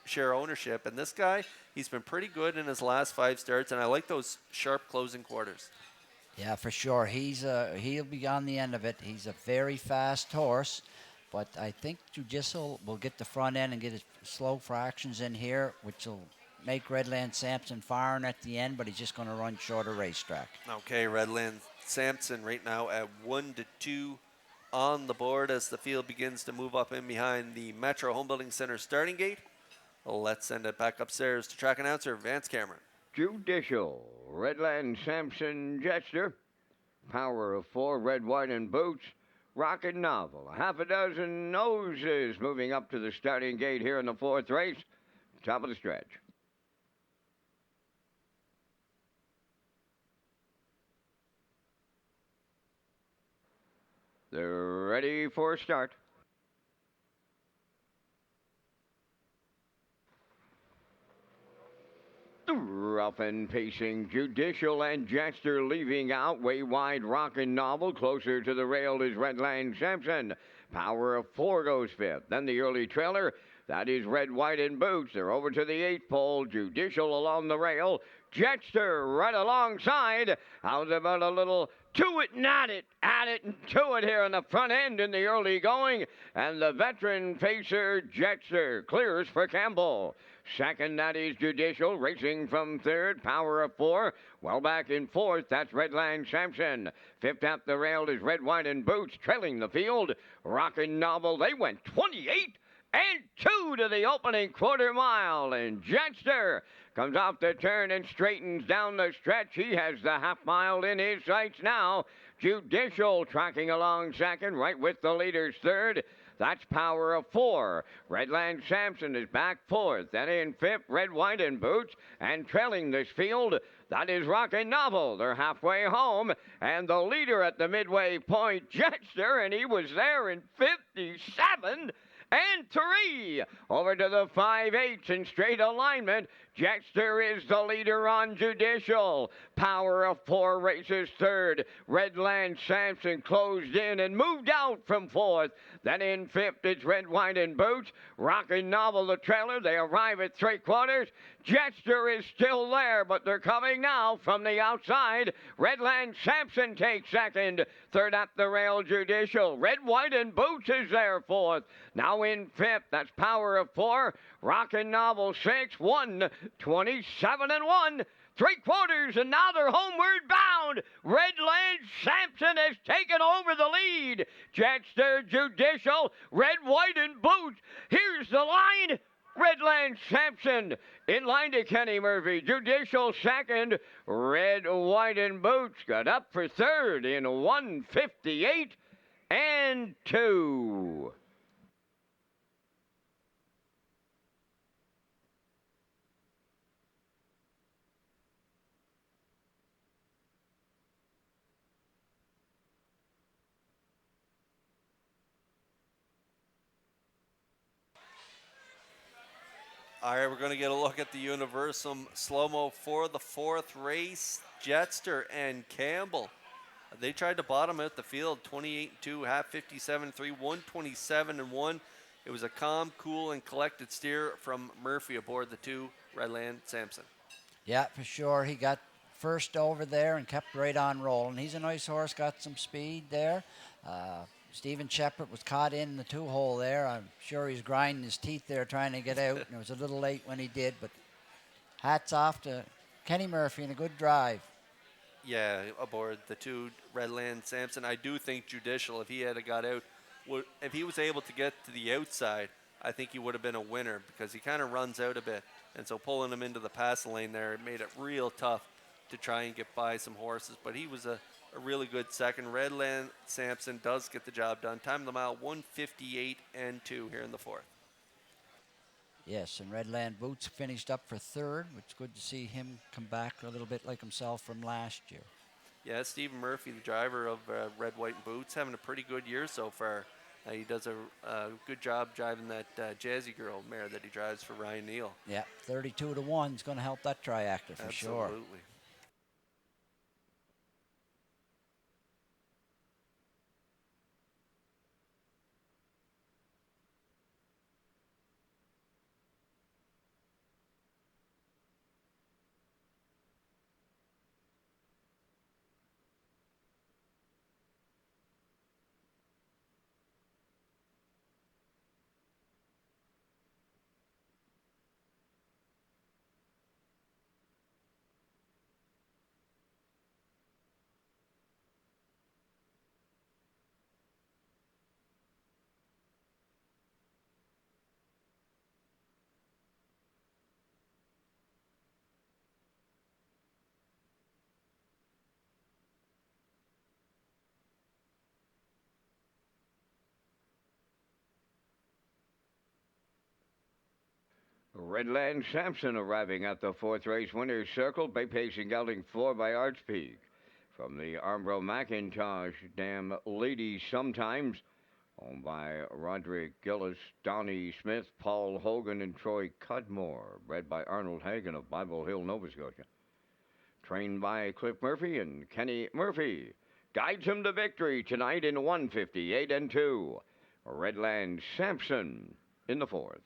share ownership. And this guy, he's been pretty good in his last 5 starts, and I like those sharp closing quarters. Yeah, for sure. He'll be on the end of it. He's a very fast horse, but I think Judicial will get the front end and get his slow fractions in here, which will make Redland Sampson firing at the end, but he's just going to run shorter Racetrack. Okay, Redland Sampson right now at 1-2 on the board as the field begins to move up in behind the Metro Home Building Center starting gate. Let's send it back upstairs to track announcer Vance Cameron. Judicial, Redland Sampson Jetster, Power of 4, Red, White, and Boots, Rocket Novel, half a dozen noses moving up to the starting gate here in the 4th race, top of the stretch. They're ready for a start. Rough and pacing, Judicial and Jester leaving out. Way wide, Rockin' Novel. Closer to the rail is Redland Sampson. Power of 4 goes 5th. Then the early trailer. That is Red, White, and Boots. They're over to the 8th pole. Judicial along the rail. Jester right alongside. How's about a little to it and at it and to it here in the front end in the early going. And the veteran pacer Jester clears for Campbell. Second, that is Judicial, racing from 3rd, Power of 4. Well back in 4th, that's Redland Sampson. 5th at the rail is Red, White, and Boots, trailing the field. Rockin' Novel, they went 28 and 2 to the opening quarter mile. And Jester comes off the turn and straightens down the stretch. He has the half mile in his sights now. Judicial tracking along 2nd, right with the leaders 3rd. That's Power of 4. Redland Sampson is back 4th. Then in 5th, Red, White, and Boots. And trailing this field, that is Rockin' Novel. They're halfway home. And the leader at the midway point, Jester, and he was there in 57 and 3. Over to the 5/8 in straight alignment. Jester is the leader on Judicial. Power of 4 races 3rd. Redland Sampson closed in and moved out from 4th. Then in 5th, it's Red, White, and Boots. Rockin' Novel, the trailer. They arrive at 3/4. Jester is still there, but they're coming now from the outside. Redland Sampson takes 2nd. 3rd at the rail, Judicial. Red, White, and Boots is there 4th. Now in 5th, that's Power of 4. Rockin' Novel 6, 1, 27 and 1. 3/4, and now they're homeward bound. Redland Sampson has taken over the lead. Jester, Judicial, Red, White, and Boots. Here's the line. Redland Sampson in line to Kenny Murphy. Judicial 2nd. Red, White, and Boots got up for 3rd in 158 and 2. All right, we're going to get a look at the Universum slow-mo for the 4th race. Jetster and Campbell. They tried to bottom out the field, 28-2, half 57-3, 127-1. It was a calm, cool, and collected steer from Murphy aboard the 2, Redland Sampson. Yeah, for sure. He got first over there and kept right on rolling. He's a nice horse, got some speed there. Stephen Shepard was caught in the 2-hole there. I'm sure he's grinding his teeth there trying to get out. And it was a little late when he did, but hats off to Kenny Murphy and a good drive. Yeah, aboard the 2, Redland Sampson. I do think Judicial, if he had got out, if he was able to get to the outside, I think he would have been a winner because he kind of runs out a bit. And so pulling him into the passing lane there, it made it real tough to try and get by some horses. But he was a really good second. Redland Sampson does get the job done. Time of the mile, 158 and 2 here in the 4th. Yes, and Redland Boots finished up for 3rd, which is good to see him come back a little bit like himself from last year. Yeah, Stephen Murphy, the driver of Red, White, and Boots, having a pretty good year so far. He does a good job driving that Jazzy Girl mare that he drives for Ryan Neal. Yeah, 32-1 is going to help that triactor for sure. Absolutely. Redland Sampson arriving at the fourth race winner's circle. Bay Pacing gelding 4 by Archpeak. From the Armbro McIntosh Dam Ladies Sometimes, owned by Roderick Gillis, Donnie Smith, Paul Hogan, and Troy Cudmore. Bred by Arnold Hagen of Bible Hill, Nova Scotia. Trained by Cliff Murphy and Kenny Murphy. Guides him to victory tonight in 158 and 2. Redland Sampson in the fourth.